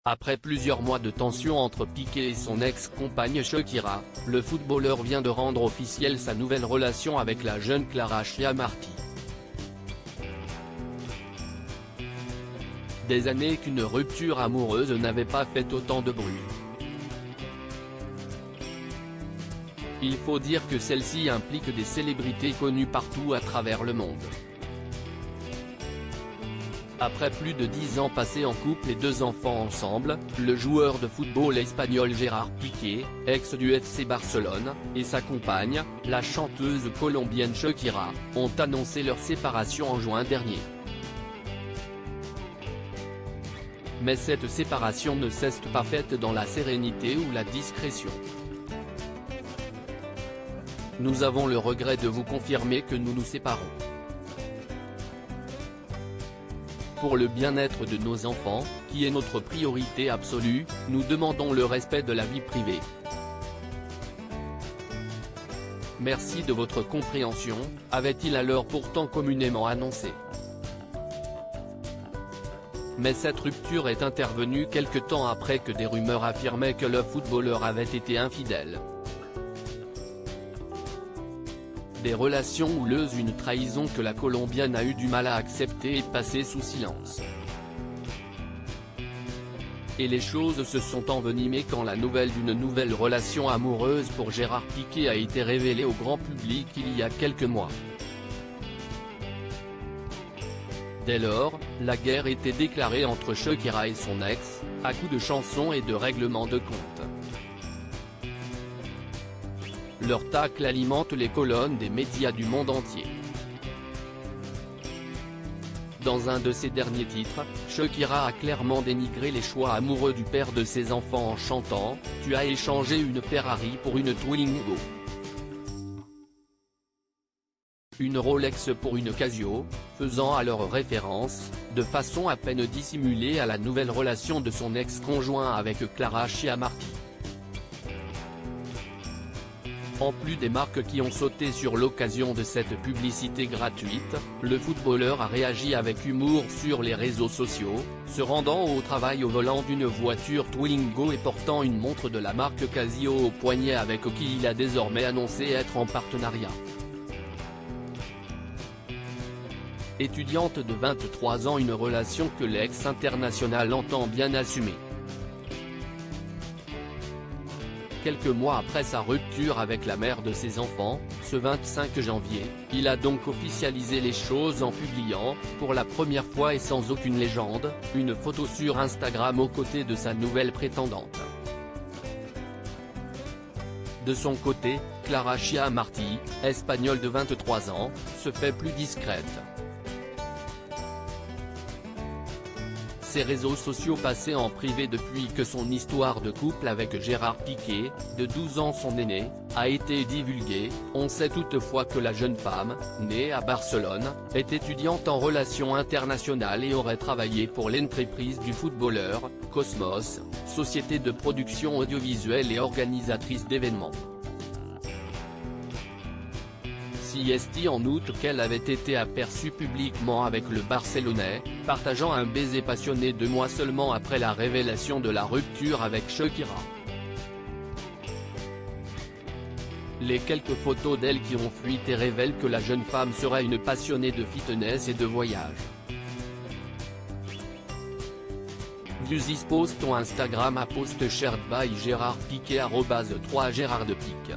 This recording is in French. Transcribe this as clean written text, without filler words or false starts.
Après plusieurs mois de tension entre Piqué et son ex-compagne Shakira, le footballeur vient de rendre officielle sa nouvelle relation avec la jeune Clara Chiamarti. Des années qu'une rupture amoureuse n'avait pas fait autant de bruit. Il faut dire que celle-ci implique des célébrités connues partout à travers le monde. Après plus de 10 ans passés en couple et 2 enfants ensemble, le joueur de football espagnol Gérard Piqué, ex du FC Barcelone, et sa compagne, la chanteuse colombienne Shakira, ont annoncé leur séparation en juin dernier. Mais cette séparation ne s'est pas faite dans la sérénité ou la discrétion. Nous avons le regret de vous confirmer que nous nous séparons. Pour le bien-être de nos enfants, qui est notre priorité absolue, nous demandons le respect de la vie privée. Merci de votre compréhension, avait-il alors pourtant communément annoncé. Mais cette rupture est intervenue quelque temps après que des rumeurs affirmaient que le footballeur avait été infidèle. Des relations houleuses, une trahison que la Colombienne a eu du mal à accepter et passer sous silence. Et les choses se sont envenimées quand la nouvelle d'une nouvelle relation amoureuse pour Gérard Piqué a été révélée au grand public il y a quelques mois. Dès lors, la guerre était déclarée entre Shakira et son ex, à coups de chansons et de règlements de compte. Leur tacle alimente les colonnes des médias du monde entier. Dans un de ses derniers titres, Shakira a clairement dénigré les choix amoureux du père de ses enfants en chantant « Tu as échangé une Ferrari pour une Twingo. Une Rolex pour une Casio », faisant alors référence, de façon à peine dissimulée à la nouvelle relation de son ex-conjoint avec Clara Chiamarti. En plus des marques qui ont sauté sur l'occasion de cette publicité gratuite, le footballeur a réagi avec humour sur les réseaux sociaux, se rendant au travail au volant d'une voiture Twingo et portant une montre de la marque Casio au poignet avec qui il a désormais annoncé être en partenariat. Étudiante de 23 ans, une relation que l'ex-international entend bien assumer. Quelques mois après sa rupture avec la mère de ses enfants, ce 25 janvier, il a donc officialisé les choses en publiant, pour la première fois et sans aucune légende, une photo sur Instagram aux côtés de sa nouvelle prétendante. De son côté, Clara Chiamarti, espagnole de 23 ans, se fait plus discrète. Ses réseaux sociaux passés en privé depuis que son histoire de couple avec Gérard Piqué, de 12 ans son aîné, a été divulguée. On sait toutefois que la jeune femme, née à Barcelone, est étudiante en relations internationales et aurait travaillé pour l'entreprise du footballeur, Cosmos, société de production audiovisuelle et organisatrice d'événements. Si en août qu'elle avait été aperçue publiquement avec le Barcelonais, partageant un baiser passionné 2 mois seulement après la révélation de la rupture avec Shakira. Les quelques photos d'elle qui ont fuité révèlent que la jeune femme serait une passionnée de fitness et de voyage. Views is post on Instagram à post shared by Gérard Piqué @3 Gérard de Pique.